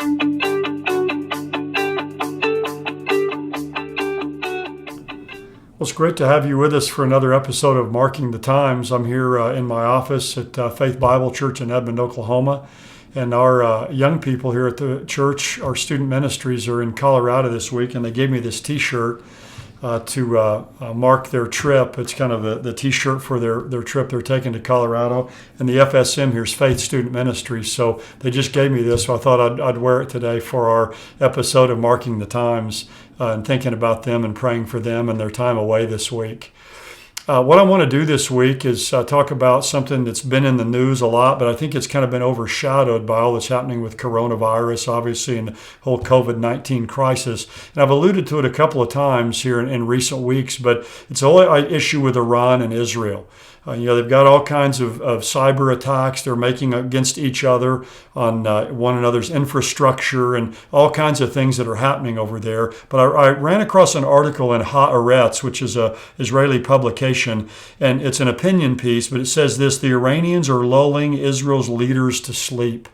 Well, it's great to have you with us for another episode of Marking the Times. I'm here in my office at Faith Bible Church in Edmond, Oklahoma. And our young people here at the church, our student ministries, are in Colorado this week, and they gave me this T-shirt to mark their trip. It's kind of the T-shirt for their trip they're taking to Colorado. And the FSM here is Faith Student Ministries. So they just gave me this, so I thought I'd wear it today for our episode of Marking the Times and thinking about them and praying for them and their time away this week. What I want to do this week is talk about something that's been in the news a lot, but I think it's kind of been overshadowed by all that's happening with coronavirus, obviously, and the whole COVID-19 crisis. And I've alluded to it a couple of times here in recent weeks, but it's the whole issue with Iran and Israel. They've got all kinds of cyber attacks they're making against each other on one another's infrastructure and all kinds of things that are happening over there. But I ran across an article in Haaretz, which is an Israeli publication, and it's an opinion piece, but it says this: the Iranians are lulling Israel's leaders to sleep.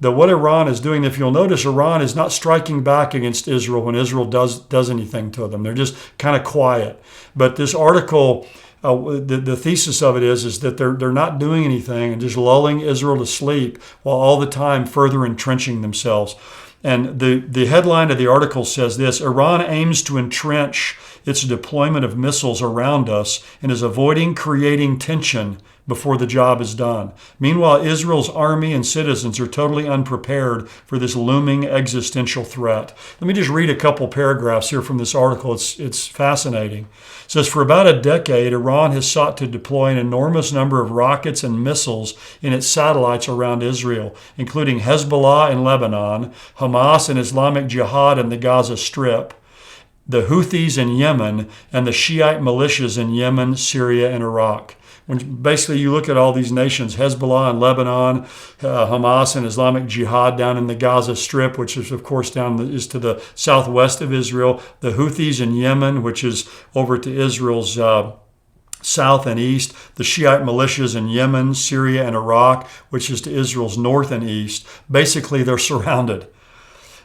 What Iran is doing, if you'll notice, Iran is not striking back against Israel when Israel does anything to them. They're just kind of quiet. But this article, the thesis of it is that they're not doing anything and just lulling Israel to sleep while all the time further entrenching themselves. And the headline of the article says this: Iran aims to entrench its deployment of missiles around us and is avoiding creating tension before the job is done. Meanwhile, Israel's army and citizens are totally unprepared for this looming existential threat. Let me just read a couple paragraphs here from this article. It's fascinating. It says, for about a decade, Iran has sought to deploy an enormous number of rockets and missiles in its satellites around Israel, including Hezbollah in Lebanon, Hamas and Islamic Jihad in the Gaza Strip, the Houthis in Yemen, and the Shiite militias in Yemen, Syria, and Iraq. When basically you look at all these nations, Hezbollah in Lebanon, Hamas and Islamic Jihad down in the Gaza Strip, which is of course is to the southwest of Israel, the Houthis in Yemen, which is over to Israel's south and east, the Shiite militias in Yemen, Syria, and Iraq, which is to Israel's north and east. Basically, they're surrounded.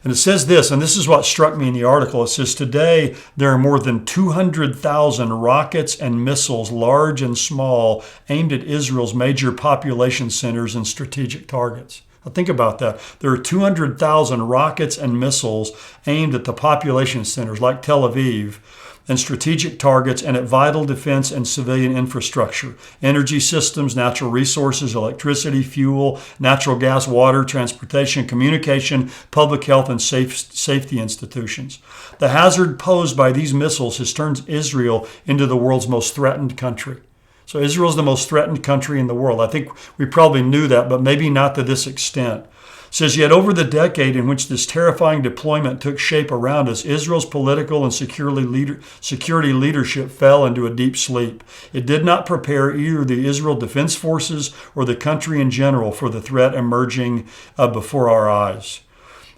And it says this, and this is what struck me in the article. It says, today there are more than 200,000 rockets and missiles, large and small, aimed at Israel's major population centers and strategic targets. Now think about that. There are 200,000 rockets and missiles aimed at the population centers like Tel Aviv and strategic targets and at vital defense and civilian infrastructure, energy systems, natural resources, electricity, fuel, natural gas, water, transportation, communication, public health, and safety institutions. The hazard posed by these missiles has turned Israel into the world's most threatened country. So Israel is the most threatened country in the world. I think we probably knew that, but maybe not to this extent. It says, yet over the decade in which this terrifying deployment took shape around us, Israel's political and security leadership fell into a deep sleep. It did not prepare either the Israel Defense Forces or the country in general for the threat emerging before our eyes.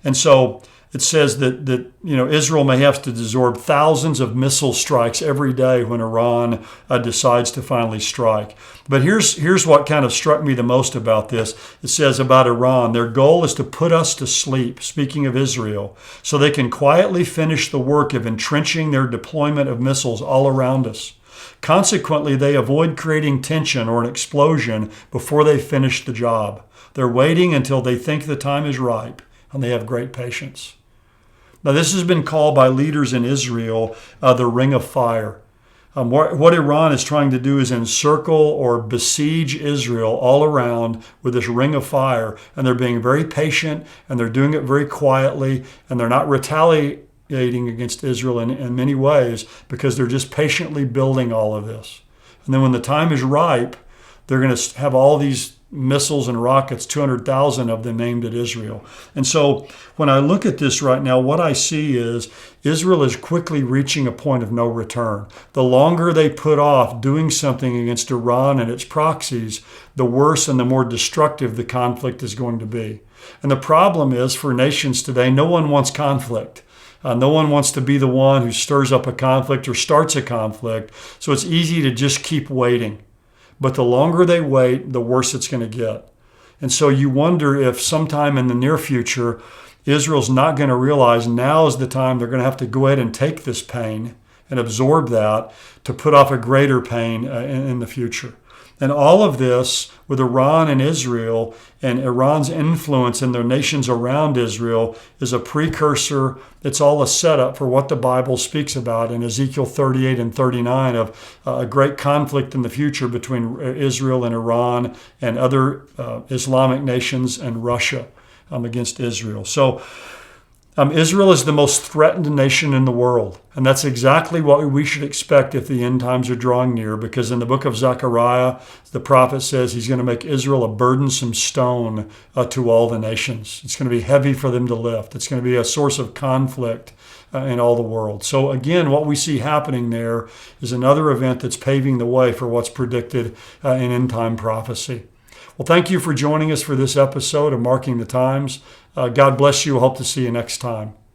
And so it says that Israel may have to absorb thousands of missile strikes every day when Iran decides to finally strike. But here's what kind of struck me the most about this. It says about Iran, their goal is to put us to sleep, speaking of Israel, so they can quietly finish the work of entrenching their deployment of missiles all around us. Consequently, they avoid creating tension or an explosion before they finish the job. They're waiting until they think the time is ripe, and they have great patience. Now, this has been called by leaders in Israel the Ring of Fire. What Iran is trying to do is encircle or besiege Israel all around with this ring of fire. And they're being very patient, and they're doing it very quietly, and they're not retaliating against Israel in many ways because they're just patiently building all of this. And then when the time is ripe, they're going to have all these missiles and rockets, 200,000 of them aimed at Israel. And so when I look at this right now, what I see is Israel is quickly reaching a point of no return. The longer they put off doing something against Iran and its proxies, the worse and the more destructive the conflict is going to be. And the problem is for nations today, no one wants conflict. No one wants to be the one who stirs up a conflict or starts a conflict. So it's easy to just keep waiting. But the longer they wait, the worse it's going to get. And so you wonder if sometime in the near future, Israel's not going to realize now is the time they're going to have to go ahead and take this pain and absorb that to put off a greater pain in the future. And all of this with Iran and Israel and Iran's influence in the nations around Israel is a precursor. It's all a setup for what the Bible speaks about in Ezekiel 38 and 39 of a great conflict in the future between Israel and Iran and other Islamic nations and Russia against Israel. So Israel is the most threatened nation in the world. And that's exactly what we should expect if the end times are drawing near, because in the book of Zechariah, the prophet says he's going to make Israel a burdensome stone to all the nations. It's going to be heavy for them to lift. It's going to be a source of conflict in all the world. So again, what we see happening there is another event that's paving the way for what's predicted in end time prophecy. Well, thank you for joining us for this episode of Marking the Times. God bless you. Hope to see you next time.